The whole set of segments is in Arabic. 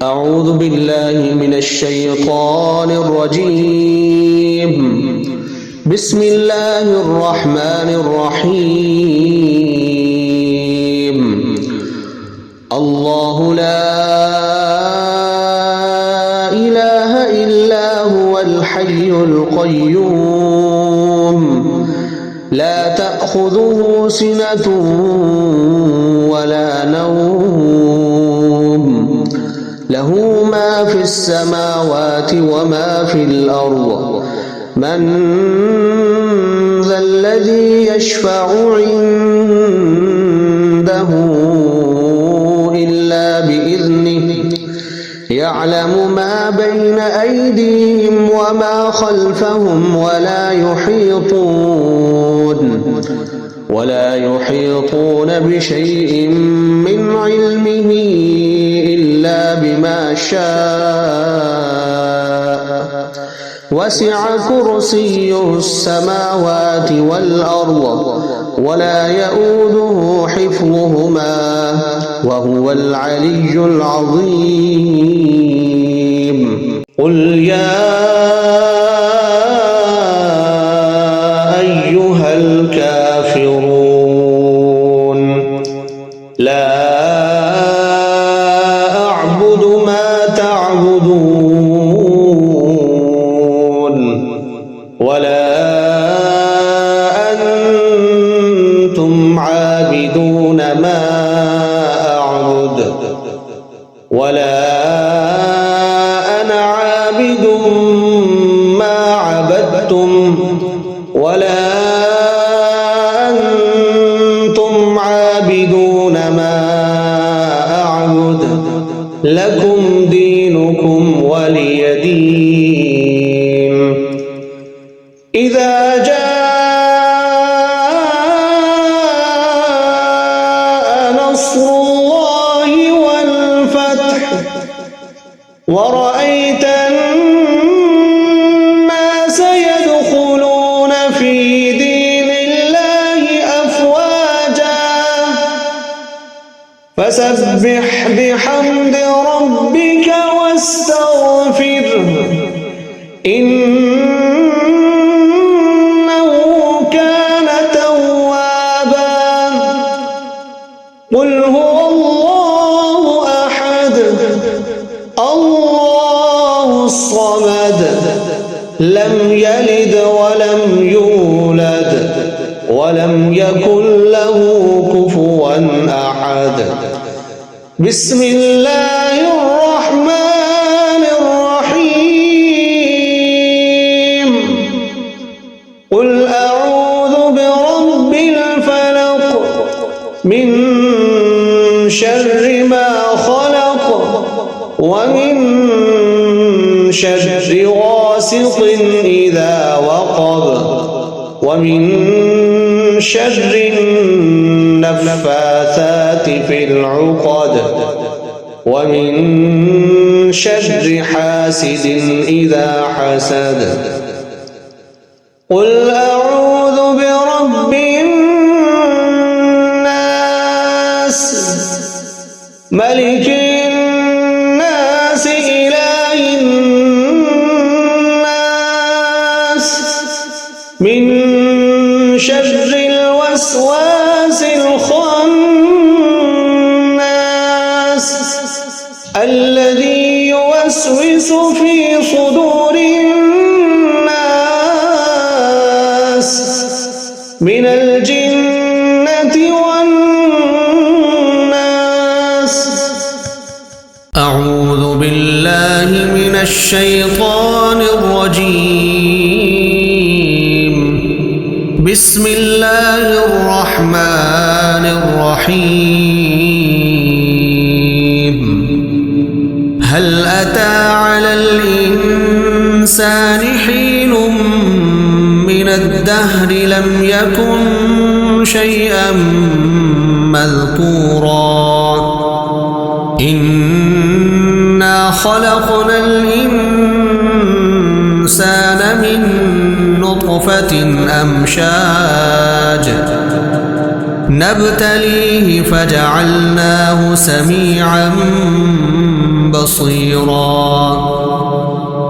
أعوذ بالله من الشيطان الرجيم. بسم الله الرحمن الرحيم. الله لا إله إلا هو الحي القيوم لا تأخذه سنة ولا نوم له ما في السماوات وما في الأرض من ذا الذي يشفع عنده إلا بإذنه يعلم ما بين أيديهم وما خلفهم ولا يحيطون بشيء من علمه إلا بما شاء وسع كرسيه السماوات والأرض ولا يؤوده حفظهما وهو العلي العظيم. قل يا أيها الكافرون لا أعبد ما تعبدون ولا أنتم عابدون ما أعبد ولا أنا عابد ما عبدتم ولا أنتم عابدون ما أعبد لكم دينكم ولي دين. إذا جاء نصر الله والفتح ورأيت الناس يدخلون في دين الله أفواجا فسبح بحمد ربك واستغفره إنه كان توابا. قل هو الله أحد الله الصمد لم يلد ولم يولد ولم يكن له كفوا أحد. بسم الله الرحمن الرحيم. قل أعوذ برب الفلق من شر ما خلق ومن شر غاسق إذا وقب ومن شر النفاثات في العقد ومن شر حاسد إذا حسد. قل أعوذ برب الناس ملك الناس إله الناس من شر الوسواس الخناس الذي يوسوس في صدور الناس من الجنة والناس. أعوذ بالله من الشيطان الرجيم. بسم الله الرحمن الرحيم. هل أتى على الإنسان حين من الدهر لم يكن شيئا مذكورا إنا خلقنا الإنسان من نطفة أمشاج نبتليه فجعلناه سميعا بصيرا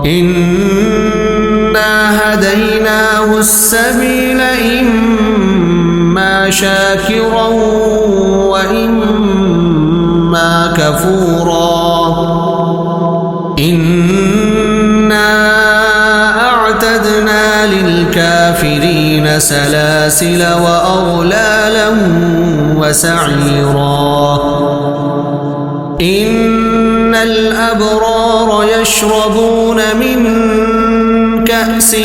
إنا هديناه السبيل إما شاكرا وإما كفورا إنا أعتدنا للكافرين سلاسل وأغلالا وسعيرا إن الأبرار يشربون من كأس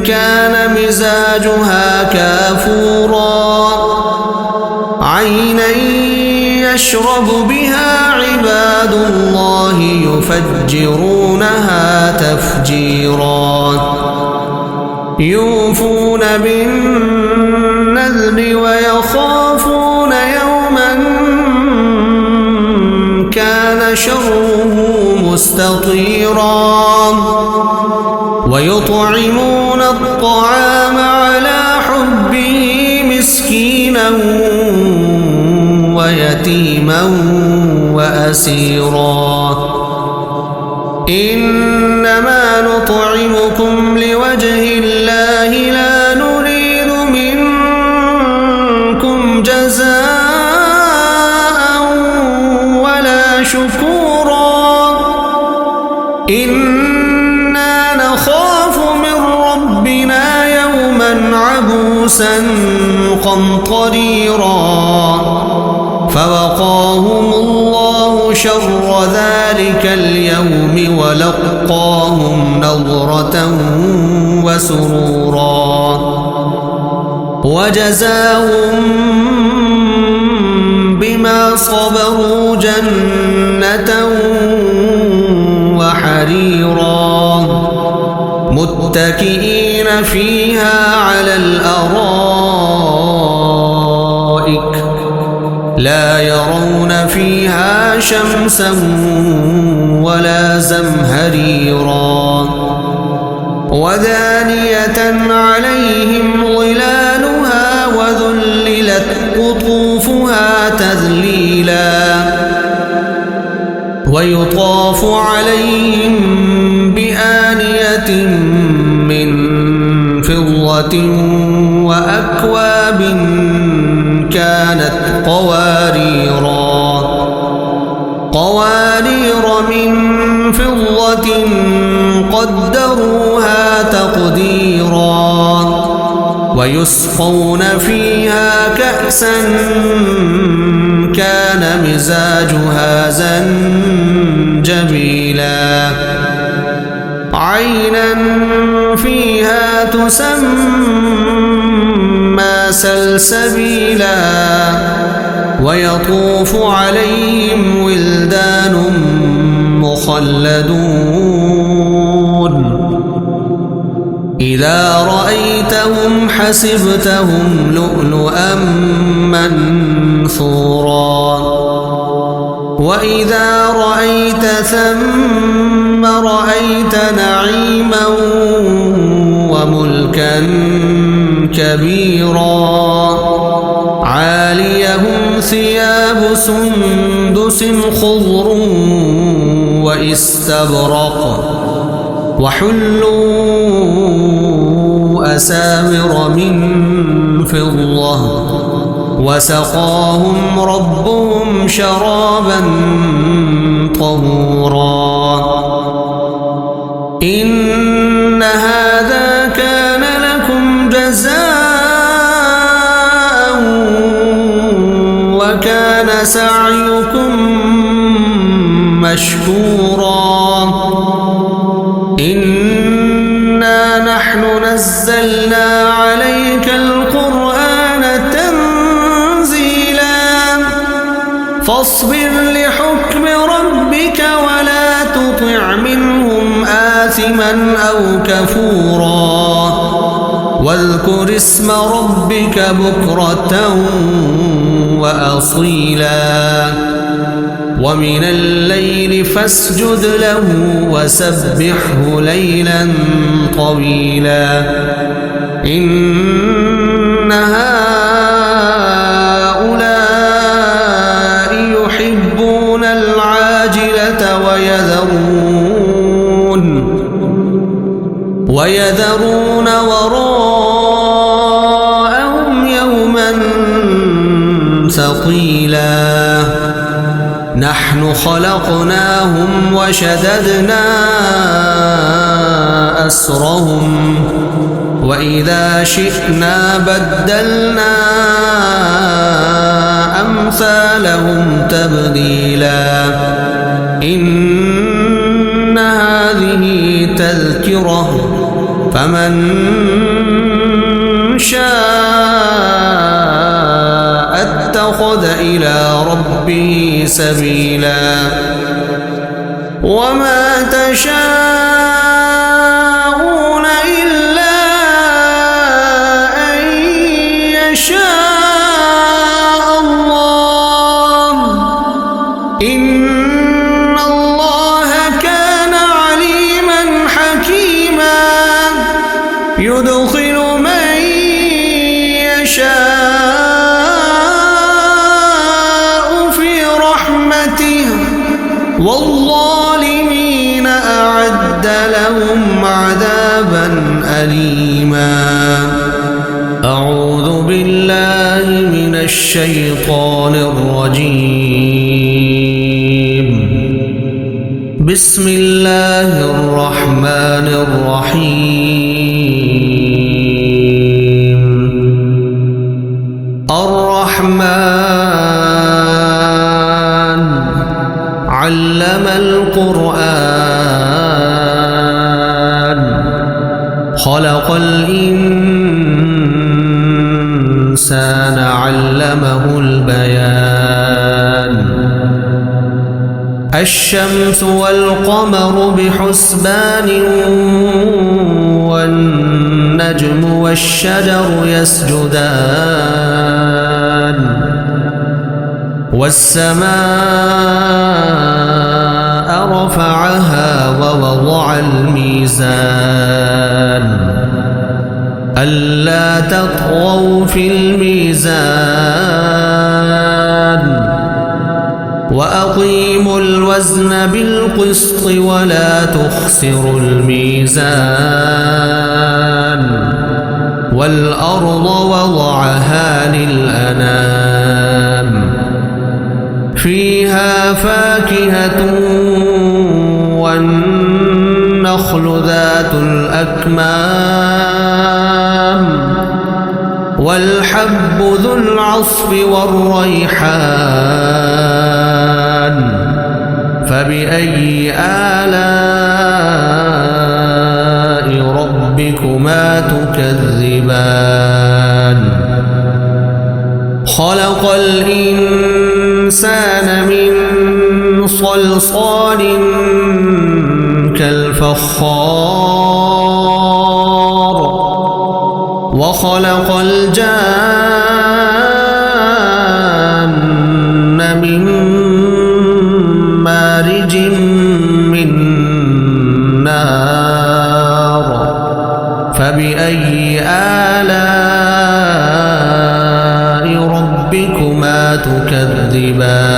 كان مزاجها كافورا عينا يشرب بها عباد الله يفجرونها تفجيرا يوفون بالنذر ويخافون يوما كان شره مستطيرا ويطعمون الطعام على حبه مسكينا ويتيما وأسيرا إنما نطعمكم لوجه الله لا نريد منكم جزاء ولا شكورا إنا نخاف من ربنا يوما عبوسا قمطريرا فوقاهم الله شر ذلك اليوم ولقاهم نضرة وسرورا وجزاهم بما صبروا جنة وحريرا متكئين فيها على الأرائك لا يرون فيها شمسا ولا زمهريرا ودانية عليهم ظلالها وذللت قطوفها تذليلا ويطاف عليهم بآنية من فضة وأكواب كانت قوارير من فضة قدروها تقديرا ويسقون فيها كأسا كان مزاجها زنجبيلا عينا فيها تسمى سلسبيلا ويطوف عليهم ولدان مخلدون إذا رأيتهم حسبتهم لؤلؤا منثورا وإذا رأيت ثم رأيت نعيما وملكا كبيرا عاليهم ثياب سندس خضر واستبرق وحلوا أساور من فضة وسقاهم ربهم شرابا طهورا إن هذا كان لكم جزاء وكان سعيكم مشكورا إنا نحن نزلنا عليك القرآن تنزيلا فاصبر لحكم ربك ولا تطع منهم آثما أو كفورا واذكر اسم ربك بكرة وأصيلا ومن الليل فاسجد له وسبحه ليلا طويلا إن هؤلاء يحبون العاجلة ويذرون وراءهم يوما ثقيلا نحن خلقناهم وشددنا أسرهم وإذا شئنا بدلنا أمثالهم تبديلا إن هذه تذكرة فمن شاء اتخذ إلى ربه سبيلا وما تشاءون إلا أن يشاء الله إن الله كان عليما حكيما يدخل من يشاء في رحمته والظالمين أعد لهم عذابا أليما أعوذ بالله من الشيطان الرجيم بسم الله الرحمن الرحيم الرحمن علم القرآن خلق الإنسان علمه البيان الشمس والقمر بحسبان والنجم والشجر يسجدان والسماء رفعها ووضع الميزان ألا تطغوا في الميزان وأقيموا الوزن بالقسط ولا تخسروا الميزان والأرض وضعها للأنام فيها فاكهة والنخل ذات الأكمام والحب ذو العصف والريحان فبأي آلاء ربكما تكذبان خلق الإنسان من صلصال كالفخار وخلق الجان من مارج من نار فبأي آلاء ربكما تكذبان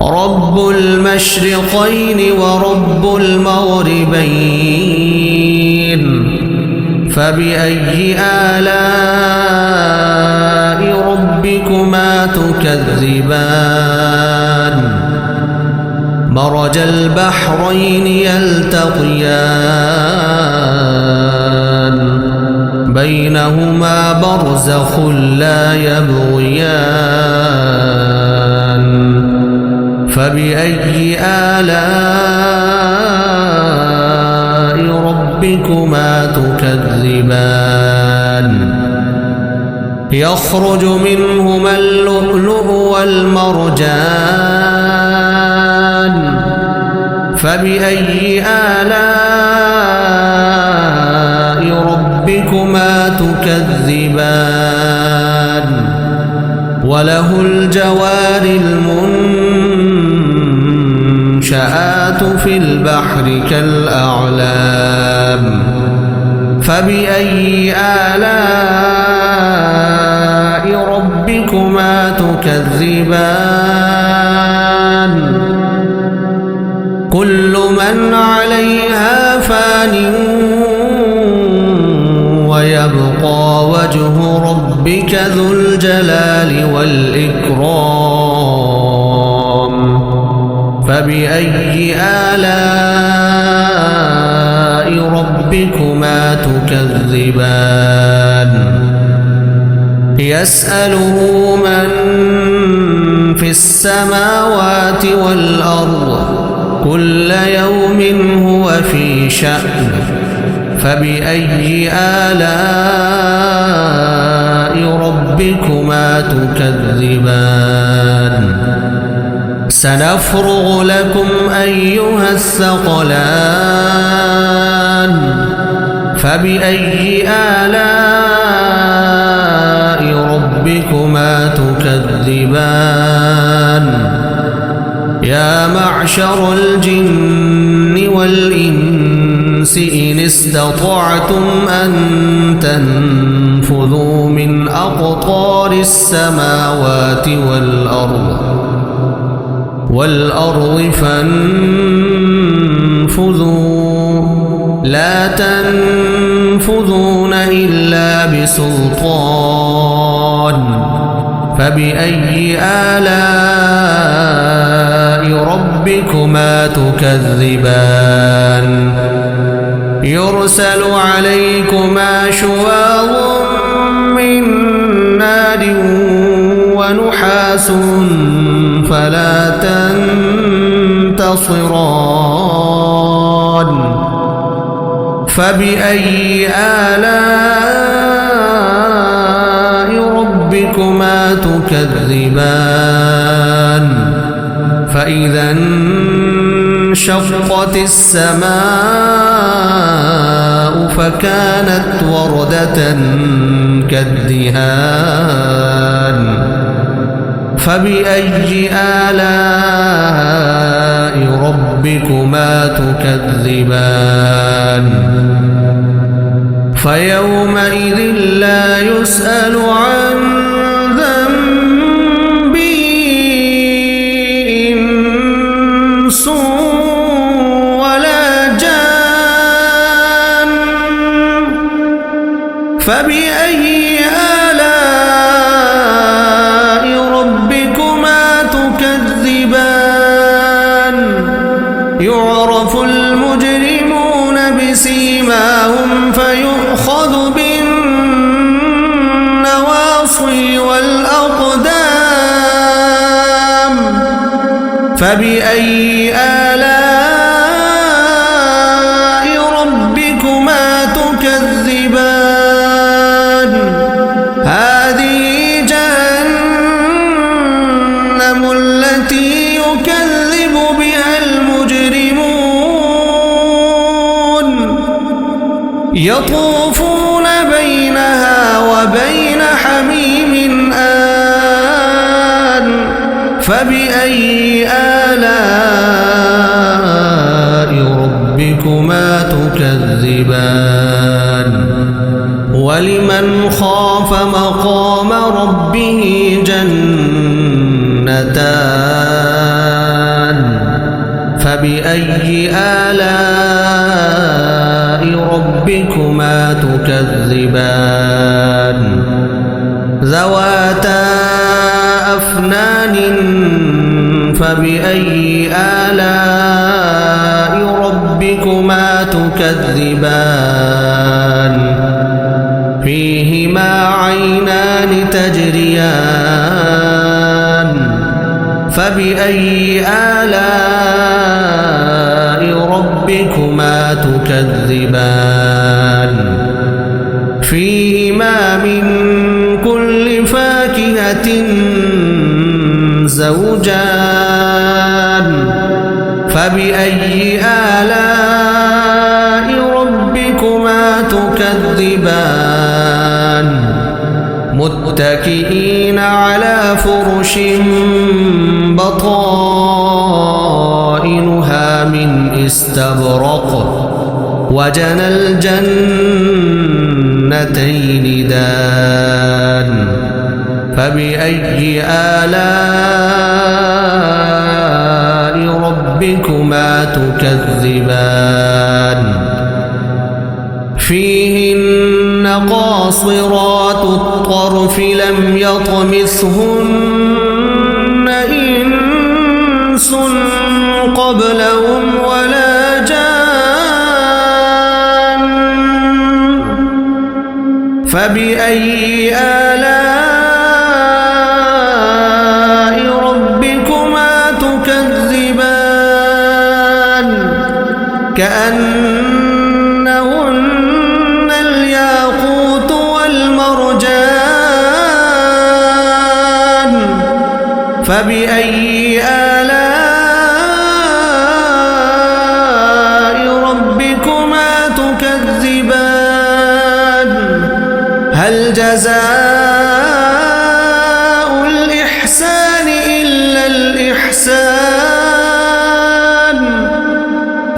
رب المشرقين ورب المغربين فبأي آلاء ربكما تكذبان مرج البحرين يلتقيان بينهما برزخ لا يبغيان فبأي آلاء ربكما تكذبان يخرج منهما اللؤلؤ والمرجان فبأي آلاء ربكما تكذبان وله الجوار المنشآت في البحر كالأعلام فبأي آلاء ربكما تكذبان كل من عليها فان ويبقى وجه ربك ذو الجلال والإكرام فبأي آلاء ربكما تكذبان يسأله من في السماوات والأرض كل يوم هو في شأن فبأي آلاء ربكما تكذبان سنفرغ لكم أيها الثقلان فبأي آلاء ربكما تكذبان يا معشر الجن والإنس إن استطعتم أن تنفذوا من أقطار السماوات والأرض فانفذوا لا تنفذون إلا بسلطان فبأي آلاء ربكما تكذبان يرسل عليكما شواظ من نار ونحاس فلا تنتصران فبأي آلاء ربكما تكذبان فإذا انشقت السماء فكانت وردة كالدهان فبأي آلاء ربكما تكذبان فيومئذ لا يسأل عن ذنبه إنس ولا جان فبأي آلاء ربكما تكذبان يعرف المجرمون بسيماهم فيؤخذ بالنواصي والأقدام فبأي آلاء ربكما تكذبان هذه جهنم التي يكذب بها المجرمون يطوفون بينها وبين حميم آن فبأي آلاء ربكما تكذبان ولمن خاف مقام ربه جنتان فبأي آلاء ربكما تكذبان ذواتا أفنان فبأي آلاء ربكما تكذبان فيهما عينان تجريان فبأي آلاء ربكما تكذبان فيهما من كل فاكهة زوجان فبأي آلاء ربكما تكذبان متكئين على فرش بطائنها من استبرق وجنى الجنتين دان فبأي آلاء ربكما تكذبان فيهن قاصرات الطرف لم يطمثهن إنس قبلهم ولا جان فبأي آلاء ربكما تكذبان كأنهن الياقوت والمرجان فبأي آلاء ربكما تكذبان هل جزاء الإحسان إلا الإحسان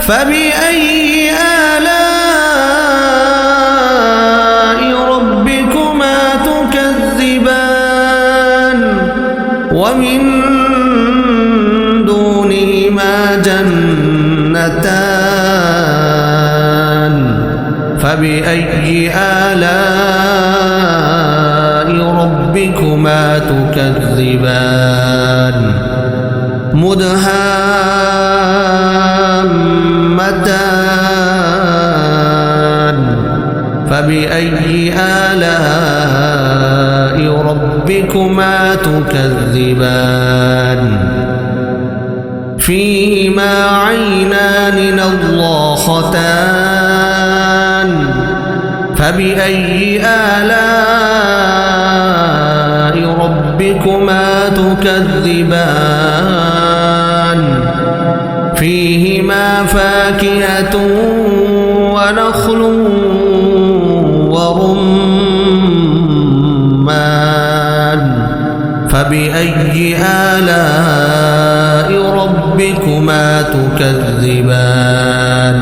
فبأي آلاء ربكما تكذبان ومن دونهما جنتان فبأي آلاء ربكما تكذبان مدهامتان فبأي آلاء ربكما تكذبان فيهما عينان نضاختان فبأي آلاء ربكما تكذبان فيهما فاكهة ونخل ورمان فبأي آلاء ربكما تكذبان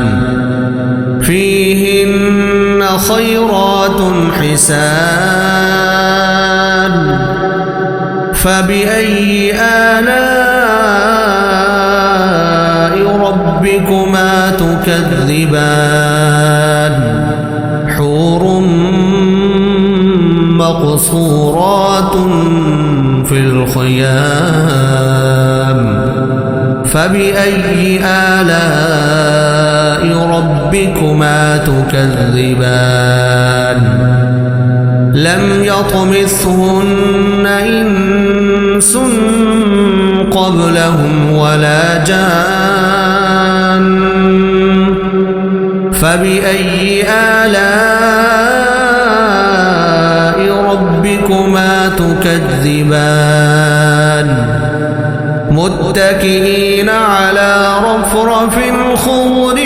فيهن خيرات حسان فبأي آلاء ربكما تكذبان حور مقصورات في الخيام فبأي آلاء ربكما تكذبان لم يطمثهن إنس قبلهم ولا جان فبأي آلاء ربكما تكذبان متكئين على رفرف خضر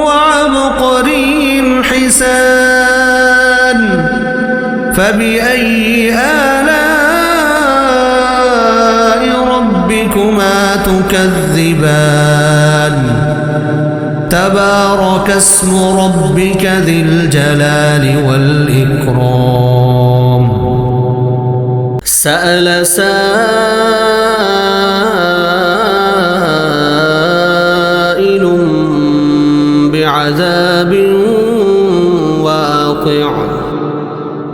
وعبقري حسان فبأي آلاء ربكما تكذبان تبارك اسم ربك ذي الجلال والإكرام سأل سائل بعذاب واقع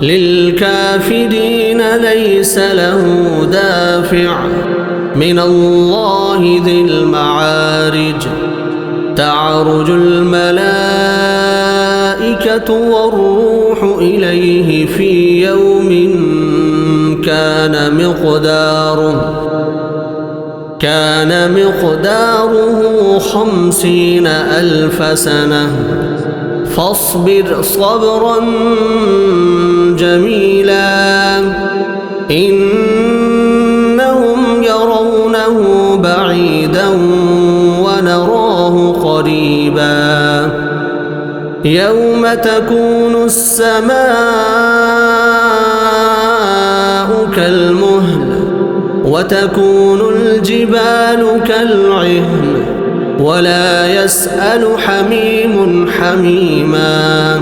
للكافرين ليس له دافع من الله ذي المعارج تعرج الملائكة والروح إليه في يوم كان مقداره 50,000 سنة فاصبر صبرا جميلا إنهم يرونه بعيدا ونراه قريبا يوم تكون السماء كالمهل وتكون الجبال كالعهن ولا يسأل حميم حميما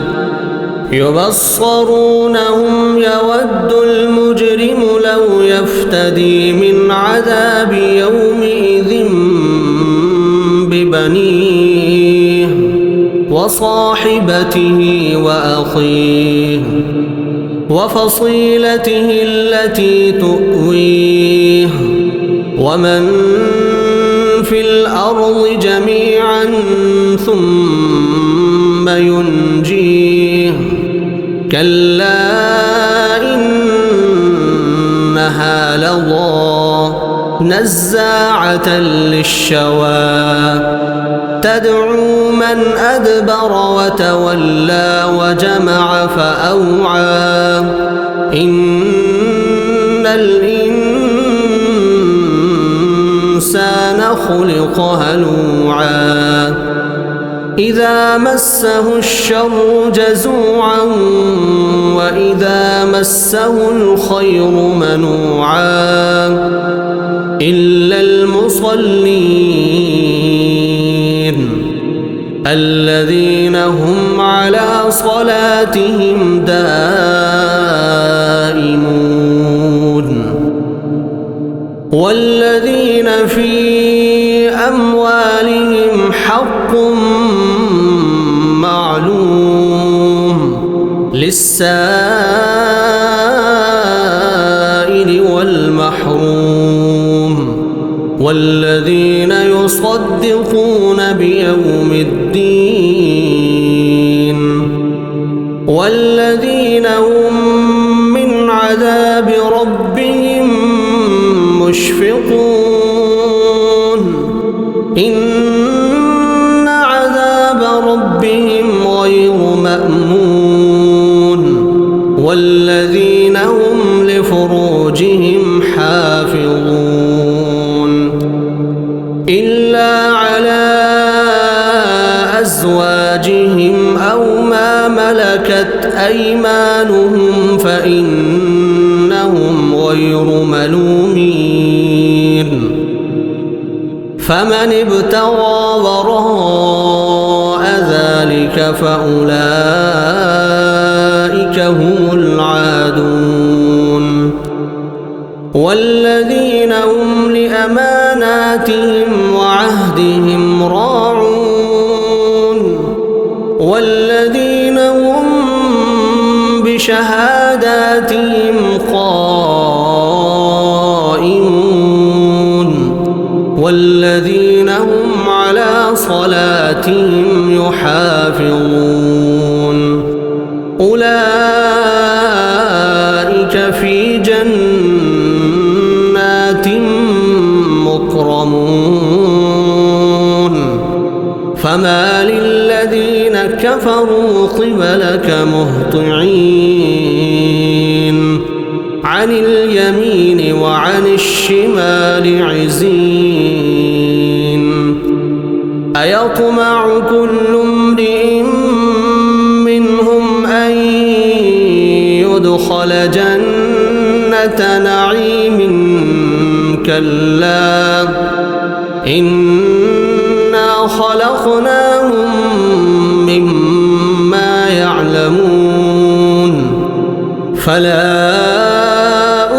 يبصرونهم يود المجرم لو يفتدي من عذاب يومئذ وصاحبته وأخيه وفصيلته التي تؤويه ومن في الأرض جميعا ثم ينجيه كلا إنها لظى نزاعة للشوى تدعو من أدبر وتولى وجمع فأوعى إن الإنسان خلق هلوعا إذا مسه الشر جزوعا وإذا مسه الخير منوعا إلا المصلين الذين هم على صلاتهم دائمون والذين في أموالهم حق معلوم للسائل والمحروم والذين يصدقون بيوم الدين والذين هم من عذاب ربهم مشفقون إن عذاب ربهم غير مأمون والذين هم لفروجهم حافظون إلا على أزواجهم أو ما ملكت أيمانهم فإنهم غير ملومين فمن ابتغى وراء ذلك فأولئك هم العادون والذين هم لأماناتهم وعهدهم راعون والذين هم بشهاداتهم قائمون والذين هم على صلاتهم يحافظون أولئك في جنات مكرمون فما للذين كفروا قبلك مهطعين عن اليمين وعن الشمال عزين أيطمع كل امرئ منهم أن يدخل جنة نعيم كلا إنا خلقناهم مما يعلمون فلا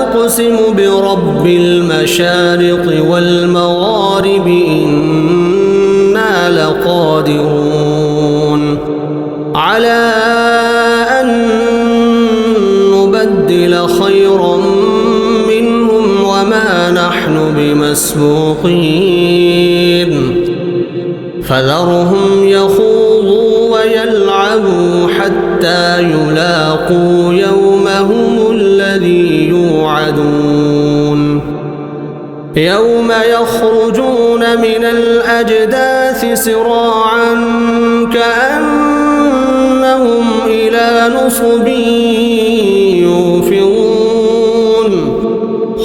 أقسم برب المشارق والمغارب إنا لقادرون على أن نبدل خيرا منهم وما نحن بمسبوقين فذرهم يخوضوا ويلعبوا حتى يلاقوا يومهم الذي يوعدون يوم يخرجون من الأجداث سراعا كأنهم إلى نصب يوفضون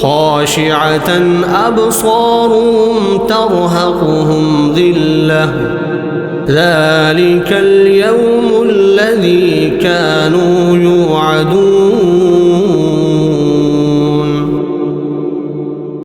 خاشعة أبصارهم ترهقهم ذلة ذلك اليوم الذي كانوا يوعدون